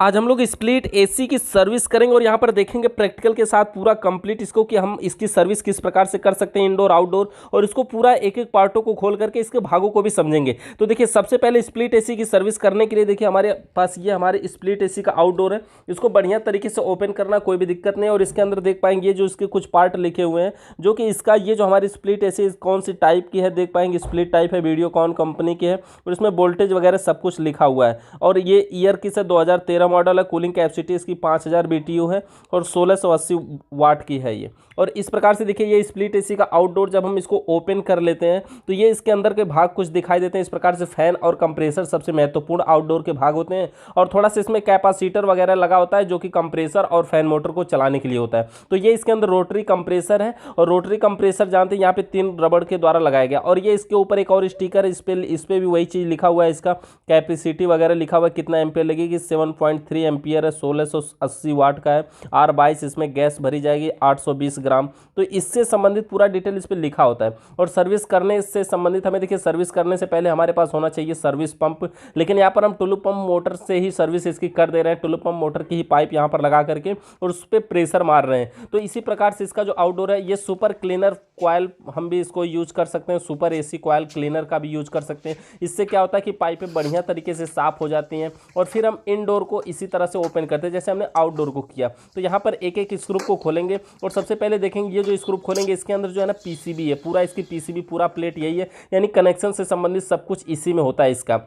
आज हम लोग स्प्लिट एसी की सर्विस करेंगे और यहाँ पर देखेंगे प्रैक्टिकल के साथ पूरा कंप्लीट इसको कि हम इसकी सर्विस किस प्रकार से कर सकते हैं इंडोर आउटडोर, और इसको पूरा एक एक पार्टों को खोल करके इसके भागों को भी समझेंगे। तो देखिए सबसे पहले स्प्लिट एसी की सर्विस करने के लिए देखिए हमारे पास ये हमारे स्प्लिट एसी का आउटडोर है। इसको बढ़िया तरीके से ओपन करना, कोई भी दिक्कत नहीं। और इसके अंदर देख पाएंगे जो इसके कुछ पार्ट लिखे हुए हैं, जो कि इसका ये जो हमारी स्प्लिट एसी कौन सी टाइप की है देख पाएंगे। स्प्लिट टाइप है, वीडियोकॉन कंपनी की है और इसमें वोल्टेज वगैरह सब कुछ लिखा हुआ है। और ये ईयर की से 2013 मॉडल है। कूलिंग कैपेसिटी इसकी 5000 BTU है और 1680 वाट की है ये। और इस प्रकार से देखिए ये स्प्लिट एसी का आउटडोर जब हम इसको ओपन कर लेते हैं तो ये इसके अंदर के भाग कुछ दिखाई देते हैं। इस प्रकार से फैन और कंप्रेसर सबसे महत्वपूर्ण आउटडोर के भाग होते हैं, और थोड़ा सा इसमें कैपेसिटर वगैरह लगा होता है जो कि कंप्रेसर और फैन मोटर को चलाने के लिए होता है। तो ये इसके अंदर रोटरी कंप्रेसर है, और रोटरी कंप्रेसर जानते हैं यहाँ पे 3 रबड़ के द्वारा लगाया गया। और ये इसके ऊपर एक और स्टिकर, इस पे भी वही चीज़ लिखा हुआ है, इसका कैपेसिटी वगैरह लिखा हुआ है, कितना एम्पियर लगेगी, 7.3 एम्पियर है, 1680 वाट का है। R22 इसमें गैस भरी जाएगी 820 ग्राम। तो इससे संबंधित पूरा डिटेल इस पर लिखा होता है। और सर्विस करने से संबंधित हमें देखिए सर्विस करने से पहले हमारे पास होना चाहिए सर्विस पंप, लेकिन यहाँ पर हम टुलू पंप मोटर से ही सर्विस इसकी कर दे रहे हैं। टुलू पंप मोटर की ही पाइप यहाँ पर लगा करके और उस पर प्रेशर मार रहे हैं। तो इसी प्रकार से इसका जो आउटडोर है, ये सुपर क्लीनर कॉयल हम भी इसको यूज कर सकते हैं, सुपर एसी कॉयल क्लीनर का भी यूज कर सकते हैं। इससे क्या होता है कि पाइपें बढ़िया तरीके से साफ हो जाती हैं। और फिर हम इनडोर को इसी तरह से ओपन करते हैं जैसे हमने आउटडोर को किया। तो यहाँ पर एक एक स्क्रू को खोलेंगे और सबसे पहले देखेंगे ये जो स्क्रू खोलेंगे इसके अंदर जो है ना पीसीबी है, पूरा इसकी पीसीबी पूरा प्लेट यही है, यानी कनेक्शन से संबंधित सब कुछ इसी में होता है इसका।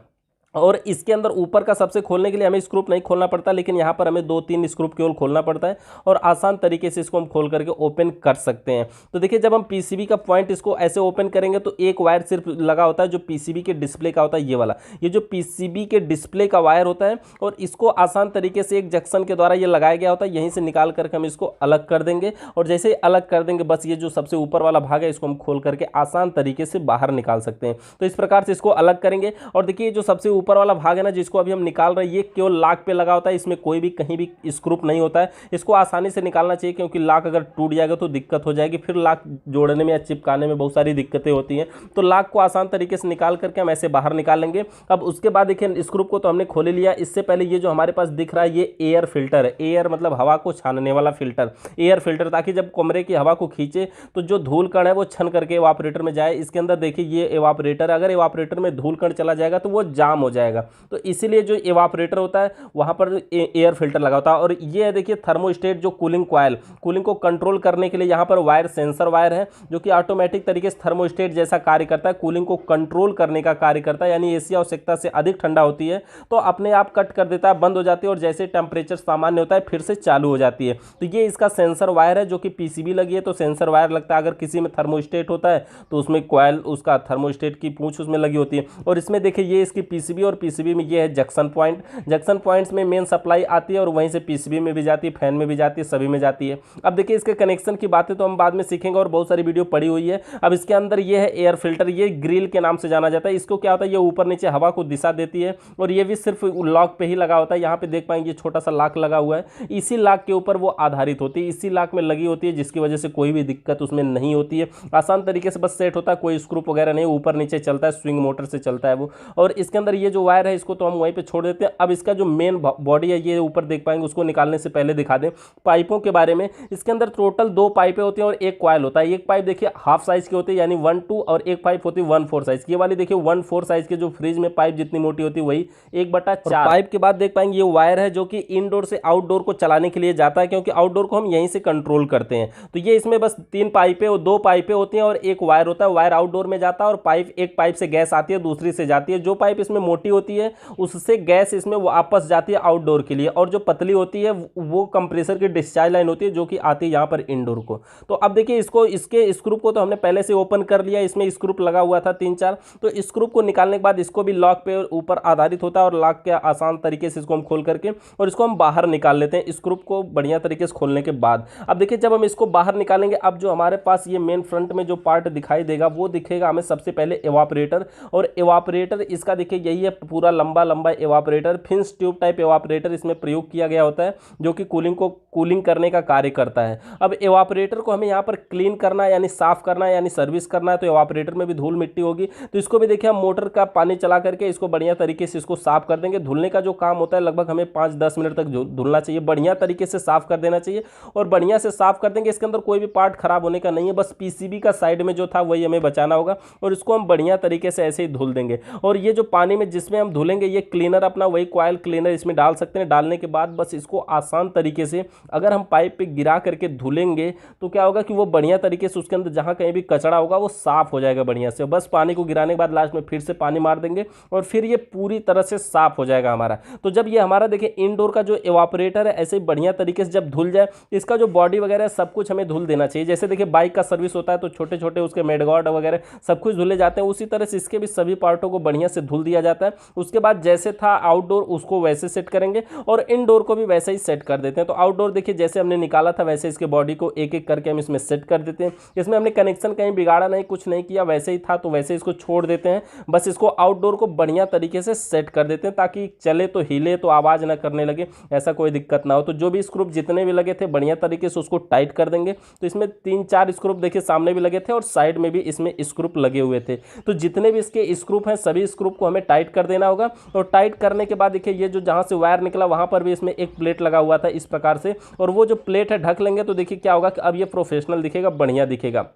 और इसके अंदर ऊपर का सबसे खोलने के लिए हमें स्क्रू नहीं खोलना पड़ता, लेकिन यहाँ पर हमें 2-3 स्क्रू केवल खोलना पड़ता है और आसान तरीके से इसको हम खोल करके ओपन कर सकते हैं। तो देखिए जब हम पीसीबी का पॉइंट इसको ऐसे ओपन करेंगे तो एक वायर सिर्फ लगा होता है जो पीसीबी के डिस्प्ले का होता है, ये वाला, ये जो पीसीबी के डिस्प्ले का वायर होता है। और इसको आसान तरीके से एक जंक्शन के द्वारा ये लगाया गया होता है, यहीं से निकाल करके हम इसको अलग कर देंगे। और जैसे ही अलग कर देंगे बस ये जो सबसे ऊपर वाला भाग है इसको हम खोल करके आसान तरीके से बाहर निकाल सकते हैं। तो इस प्रकार से इसको अलग करेंगे। और देखिए जो सबसे ऊपर वाला भाग है ना जिसको अभी हम निकाल रहे हैं, ये केवल लाक पे लगा होता है, इसमें कोई भी कहीं भी स्क्रू नहीं होता है। इसको आसानी से निकालना चाहिए क्योंकि लाक अगर टूट जाएगा तो दिक्कत हो जाएगी, फिर लाक जोड़ने में या चिपकाने में बहुत सारी दिक्कतें होती हैं। तो लाक को आसान तरीके से निकाल करके हम ऐसे बाहर निकाल लेंगे। अब उसके बाद देखिए स्क्रू को तो हमने खोले लिया। इससे पहले ये जो हमारे पास दिख रहा है ये एयर फिल्टर है। एयर मतलब हवा को छानने वाला फिल्टर, एयर फिल्टर, ताकि जब कमरे की हवा को खींचे तो जो धूल कण है वो छन करके एवापोरेटर में जाए। इसके अंदर देखिए ये एवापोरेटर, अगर एवापोरेटर में धूल कण चला जाएगा तो वो जाम हो जाएगा। तो इसीलिए जो एवापोरेटर होता है वहां पर एयर फिल्टर लगा होता है। और ये है देखिए थर्मोस्टेट, जो कूलिंग कॉयल, कूलिंग को कंट्रोल करने के लिए यहाँ पर वायर, सेंसर वायर है जो कि ऑटोमेटिक तरीके से थर्मोस्टेट जैसा कार्य करता है, कूलिंग को कंट्रोल करने का कार्य करता है। यानी एसी आवश्यकता से अधिक ठंडा होती है तो अपने आप कट कर देता है, बंद हो जाती है, और जैसे टेम्परेचर सामान्य होता है फिर से चालू हो जाती है। तो ये इसका सेंसर वायर है जो कि पीसीबी लगी है तो सेंसर वायर लगता है। अगर किसी में थर्मोस्टेट होता है तो उसमें कॉयल, उसका थर्मोस्टेट की पूंछ उसमें लगी होती है। और इसमें देखिए ये इसकी पीसीबी, और पीसीबी में ये है जंक्शन पॉइंट। जंक्शन पॉइंट्स में मेन सप्लाई आती है और वहीं से पीसीबी में भी जाती है, फैन में भी जाती है, सभी में जाती है। अब देखिए इसके कनेक्शन की बातें तो हम बाद में सीखेंगे और बहुत सारी वीडियो पड़ी हुई है। अब इसके अंदर ये है एयर फिल्टर, ये ग्रिल के नाम से जाना जाता है। इसको क्या होता है, ये ऊपर नीचे हवा को दिशा देती है और ये भी सिर्फ लॉक पे ही लगा होता है। यहाँ पे देख पाएंगे छोटा सा लॉक लगा हुआ है, इसी लॉक के ऊपर वो आधारित होती है, इसी लॉक में लगी होती है, जिसकी वजह से कोई भी दिक्कत उसमें नहीं होती है। आसान तरीके से बस सेट होता है, कोई स्क्रू वगैरह नहीं, ऊपर नीचे चलता है, स्विंग मोटर से चलता है वो। और इसके अंदर ये जो वायर है इसको तो हम वहीं पे छोड़ देते हैं। अब इसका जो मेन बॉडी है ये ऊपर देख पाएंगे, उसको निकालने से पहले दिखा दें पाइपों के बारे में। इसके अंदर टोटल 2 पाइपें होती हैं और एक कॉयल होता है। एक पाइप देखिए हाफ साइज की होती है यानी 1/2, और एक पाइप होती है 1/4 साइज की। ये वाली देखिए 1/4 साइज के, जो फ्रिज में पाइप जितनी मोटी होती है वही 1/4। पाइप के बाद देख पाएंगे ये वायर है जो कि इनडोर से आउटडोर को चलाने के लिए जाता है, क्योंकि आउटडोर को हम यहीं से कंट्रोल करते हैं। तो ये इसमें बस 3 पाइपें और 2 पाइपें होती हैं और एक वायर होता है। वायर आउटडोर में जाता है और पाइप, एक पाइप से गैस आती है, दूसरी से जाती है। जो पाइप इसमें मोटी होती है उससे गैस इसमें वापस जाती है आउटडोर के लिए, और जो पतली होती है वो कंप्रेसर की डिस्चार्ज लाइन होती है जो कि आती है यहाँ पर इंडोर को। तो अब देखिए इसको, इसके स्क्रू को तो हमने पहले से ओपन कर लिया, इसमें स्क्रू लगा हुआ था 3-4। तो स्क्रू को निकालने के बाद इसको भी लॉक पे ऊपर आधारित होता है और लॉक के आसान तरीके से इसको हम खोल करके और इसको हम बाहर निकाल लेते हैं स्क्रू को बढ़िया तरीके से खोलने के बाद। अब देखिए जब हम इसको बाहर निकालेंगे, अब जो हमारे पास ये मेन फ्रंट में जो पार्ट दिखाई देगा वो दिखेगा हमें सबसे पहले एवापोरेटर। और एवापोरेटर इसका देखिए यही ये पूरा लंबा लंबा evaporator, fins tube type evaporator इसमें प्रयोग किया गया होता है, जो कि कूलिंग करने का कार्य करता है। अब एवापोरेटर को हमें यहाँ पर क्लीन करना है, यानी साफ करना है, यानी सर्विस करना है, तो एवापोरेटर में भी धूल मिट्टी होगी, तो इसको भी देखिए हम मोटर का पानी चला करके इसको बढ़िया तरीके से इसको साफ कर देंगे। धुलने का जो काम होता है लगभग हमें 5-10 मिनट तक धुलना चाहिए, बढ़िया तरीके से साफ कर देना चाहिए और बढ़िया से साफ कर देंगे। इसके अंदर कोई भी पार्ट खराब होने का नहीं है, बस पीसीबी का साइड में जो था वही हमें बचाना होगा और इसको हम बढ़िया तरीके से ऐसे ही धुल देंगे। और ये जो पानी में जिसमें हम धुलेंगे, ये क्लीनर अपना वही कॉइल क्लीनर इसमें डाल सकते हैं। डालने के बाद बस इसको आसान तरीके से अगर हम पाइप पे गिरा करके धुलेंगे तो क्या होगा कि वो बढ़िया तरीके से उसके अंदर जहाँ कहीं भी कचरा होगा वो साफ हो जाएगा बढ़िया से। बस पानी को गिराने के बाद लास्ट में फिर से पानी मार देंगे और फिर ये पूरी तरह से साफ हो जाएगा हमारा। तो जब ये हमारा देखिए इनडोर का जो एवापोरेटर है ऐसे बढ़िया तरीके से जब धुल जाए, इसका जो बॉडी वगैरह है सब कुछ हमें धुल देना चाहिए। जैसे देखिए बाइक का सर्विस होता है तो छोटे छोटे उसके मेडगार्ड वगैरह सब कुछ धुले जाते हैं, उसी तरह से इसके भी सभी पार्टों को बढ़िया से धुल दिया जाता है। उसके बाद जैसे था आउटडोर उसको वैसे सेट करेंगे और इनडोर को भी वैसे ही सेट कर देते हैं। तो आउटडोर देखिए जैसे हमने निकाला था वैसे इसके बॉडी को एक एक करके हम इसमें सेट कर देते हैं। इसमें हमने कनेक्शन कहीं बिगाड़ा नहीं, कुछ नहीं किया, वैसे ही था तो वैसे इसको छोड़ देते हैं। बस इसको आउटडोर को बढ़िया तरीके से सेट कर देते हैं ताकि चले तो हिले तो आवाज़ ना करने लगे, ऐसा कोई दिक्कत ना हो। तो जो भी स्क्रू जितने भी लगे थे बढ़िया तरीके से उसको टाइट कर देंगे। तो इसमें 3-4 स्क्रू देखिए सामने भी लगे थे और साइड में भी इसमें स्क्रू लगे हुए थे। तो जितने भी इसके स्क्रू हैं सभी स्क्रू को हमें टाइट कर देना होगा। और टाइट करने के बाद देखिए ये जो जहाँ से वायर निकला वहाँ पर भी इसमें एक प्लेट लगा हुआ था इस प्रकार से, और वो जो प्लेट है ढक लेंगे तो देखिए क्या होगा कि अब ये प्रोफेशनल दिखेगा, बढ़िया दिखेगा।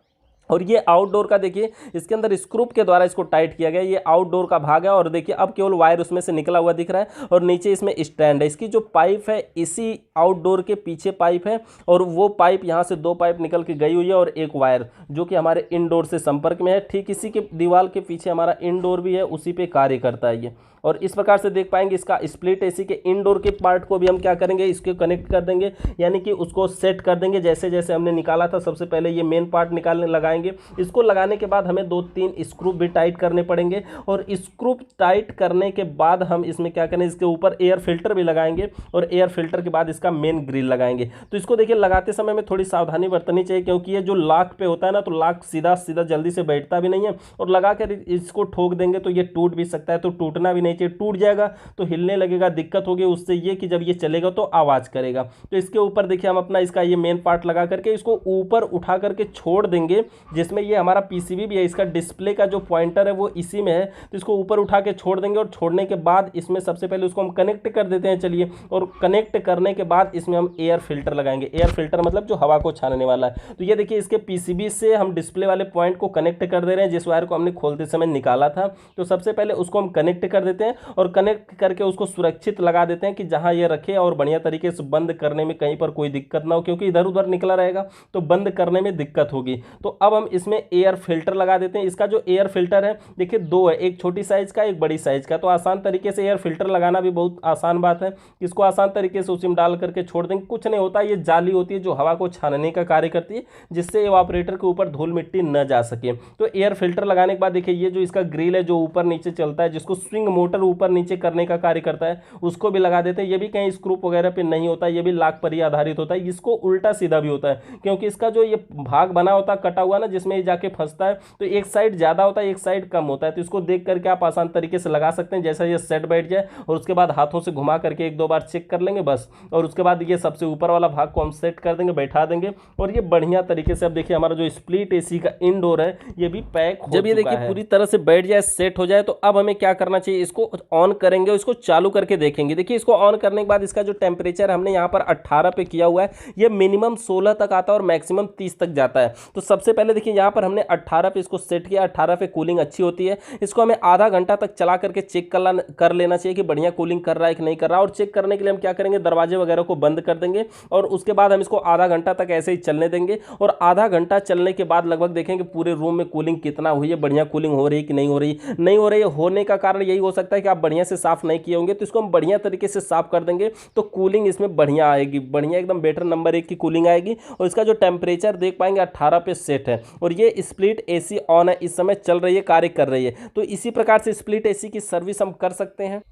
और ये आउटडोर का देखिए इसके अंदर स्क्रू के द्वारा इसको टाइट किया गया, ये आउटडोर का भाग है। और देखिए अब केवल वायर उसमें से निकला हुआ दिख रहा है और नीचे इसमें स्टैंड है। इसकी जो पाइप है इसी आउटडोर के पीछे पाइप है और वो पाइप यहाँ से 2 पाइप निकल के गई हुई है और एक वायर जो कि हमारे इनडोर से संपर्क में है। ठीक इसी के दीवार के पीछे हमारा इनडोर भी है, उसी पे कार्य करता है ये। और इस प्रकार से देख पाएंगे इसका स्प्लिट एसी के इनडोर के पार्ट को भी हम क्या करेंगे, इसके कनेक्ट कर देंगे, यानी कि उसको सेट कर देंगे जैसे जैसे हमने निकाला था। सबसे पहले ये मेन पार्ट निकालने लगाएंगे, इसको लगाने के बाद हमें 2-3 स्क्रू भी टाइट करने पड़ेंगे और स्क्रू टाइट करने के बाद हम इसमें क्या करें, इसके ऊपर एयर फिल्टर भी लगाएंगे और एयर फिल्टर के बाद इसका मेन ग्रिल लगाएंगे। तो इसको देखिए लगाते समय में थोड़ी सावधानी बरतनी चाहिए क्योंकि ये जो लॉक पे होता है ना, तो लॉक सीधा सीधा जल्दी से बैठता भी नहीं है और लगा कर इसको ठोक देंगे तो ये टूट भी सकता है। तो टूटना भी नहीं चाहिए, टूट जाएगा तो हिलने लगेगा, दिक्कत होगी। उससे ये कि जब ये चलेगा तो आवाज करेगा। तो इसके ऊपर देखिए हम अपना इसका ये मेन पार्ट लगा करके इसको ऊपर उठा करके छोड़ देंगे, जिसमें ये हमारा पीसीबी भी है। इसका डिस्प्ले का जो पॉइंटर है वो इसी में है, तो इसको ऊपर उठा के छोड़ देंगे और छोड़ने के बाद इसमें सबसे पहले उसको हम कनेक्ट कर देते हैं। चलिए, और कनेक्ट करने के बाद इसमें हम एयर फिल्टर लगाएंगे। एयर फिल्टर मतलब जो हवा को छानने वाला है। तो ये देखिए इसके पीसीबी से हम डिस्प्ले वाले पॉइंट को कनेक्ट कर दे रहे हैं, जिस वायर को हमने खोलते समय निकाला था। तो सबसे पहले उसको हम कनेक्ट कर देते हैं और कनेक्ट करके उसको सुरक्षित लगा देते हैं कि जहां ये रखे और बढ़िया तरीके से बंद करने में कहीं पर कोई दिक्कत ना हो, क्योंकि इधर उधर निकला रहेगा तो बंद करने में दिक्कत होगी। तो अब हम इसमें एयर फिल्टर लगा देते हैं। इसका जो एयर फिल्टर है देखिए 2 है, एक छोटी साइज का एक बड़ी साइज का। तो आसान तरीके से एयर फिल्टर लगाना भी बहुत आसान बात है। इसको आसान तरीके से उसमें डाल करके छोड़ देंगे, कुछ नहीं होता। ये जाली होती है जो हवा को छानने का कार्य करती है, जिससे एवापोरेटर के ऊपर धूल मिट्टी न जा सके। तो एयर फिल्टर लगाने के बाद देखिए ये जो इसका ग्रिल है जो ऊपर नीचे चलता है, जिसको स्विंग मोटर ऊपर नीचे करने का कार्य करता है, उसको भी लगा देते हैं। ये भी कहीं स्क्रू वगैरह पे नहीं होता, ये भी लॉक पर ही आधारित होता है। इसको उल्टा सीधा भी होता है क्योंकि इसका जो ये भाग बना होता है कटा हुआ ना, जिसमें ये जाके फंसता है, तो एक साइड ज्यादा होता है एक साइड कम होता है। तो इसको देख करके आप आसान तरीके से लगा सकते हैं। जैसा ये सेट बैठ जाए और उसके बाद हाथों से घुमा करके 1-2 बार चेक कर लेंगे बस, और उसके बाद ये सबसे ऊपर वाला भाग को हम सेट कर देंगे, बैठा देंगे और ये बढ़िया तरीके से अब देखिए हमारा जो स्प्लिट एसी का इनडोर है ये भी पैक हो। जब ये देखिए पूरी तरह से बैठ जाए, सेट हो जाए, तो अब हमें क्या करना चाहिए, इसको ऑन करेंगे, इसको चालू करके देखेंगे। देखिए इसको ऑन करने के बाद इसका जो टेम्परेचर हमने यहाँ पर 18 पे किया हुआ है, ये मिनिमम 16 तक आता है और मैक्सिमम 30 तक जाता है। तो सबसे पहले देखिए यहाँ पर हमने 18 पे इसको सेट किया। 18 पे कूलिंग अच्छी होती है। इसको हमें आधा घंटा तक चला करके चेक कर लेना चाहिए कि बढ़िया कूलिंग कर रहा है कि नहीं कर रहा। और चेक करने के लिए हम क्या करेंगे, दरवाजे वगैरह को बंद कर देंगे और उसके बाद हम इसको आधा घंटा तक ऐसे ही चलने देंगे। और आधा घंटा चलने के बाद लगभग देखेंगे पूरे रूम में कूलिंग कितना हुई है, बढ़िया कूलिंग हो रही है कि नहीं हो रही। नहीं हो रही है, होने का कारण यही हो सकता है कि आप बढ़िया से साफ नहीं किए होंगे। तो इसको हम बढ़िया तरीके से साफ कर देंगे तो कूलिंग इसमें बढ़िया आएगी, बढ़िया एकदम बेटर नंबर 1 की कूलिंग आएगी। और इसका जो टेम्परेचर देख पाएंगे 18 पे सेट है और ये स्प्लिट एसी ऑन है, इस समय चल रही है, कार्य कर रही है। तो इसी प्रकार से स्प्लिट एसी की सर्विस हम कर सकते हैं।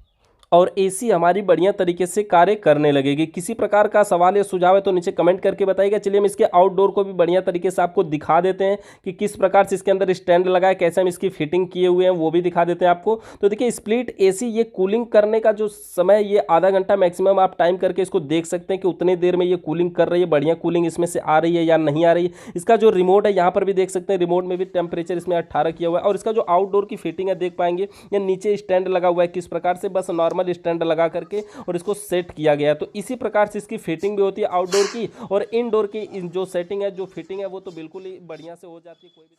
और एसी हमारी बढ़िया तरीके से कार्य करने लगेगी। किसी प्रकार का सवाल या सुझाव है तो नीचे कमेंट करके बताइएगा। चलिए हम इसके आउटडोर को भी बढ़िया तरीके से आपको दिखा देते हैं कि किस प्रकार से इसके अंदर स्टैंड लगा है, कैसे हम इसकी फिटिंग किए हुए हैं वो भी दिखा देते हैं आपको। तो देखिए स्प्लिट एसी ये कूलिंग करने का जो समय ये आधा घंटा मैक्सिमम आप टाइम करके इसको देख सकते हैं कि उतने देर में ये कूलिंग कर रही है, बढ़िया कूलिंग इसमें से आ रही है या नहीं आ रही है। इसका जो रिमोट है यहाँ पर भी देख सकते हैं, रिमोट में भी टेम्परेचर इसमें 18 किया हुआ है। और इसका जो आउटडोर की फिटिंग है देख पाएंगे, ये नीचे स्टैंड लगा हुआ है किस प्रकार से, बस नॉर्मल स्टैंड लगा करके और इसको सेट किया गया है। तो इसी प्रकार से इसकी फिटिंग भी होती है आउटडोर की, और इनडोर की जो सेटिंग है, जो फिटिंग है वो तो बिल्कुल ही बढ़िया से हो जाती है। कोई भी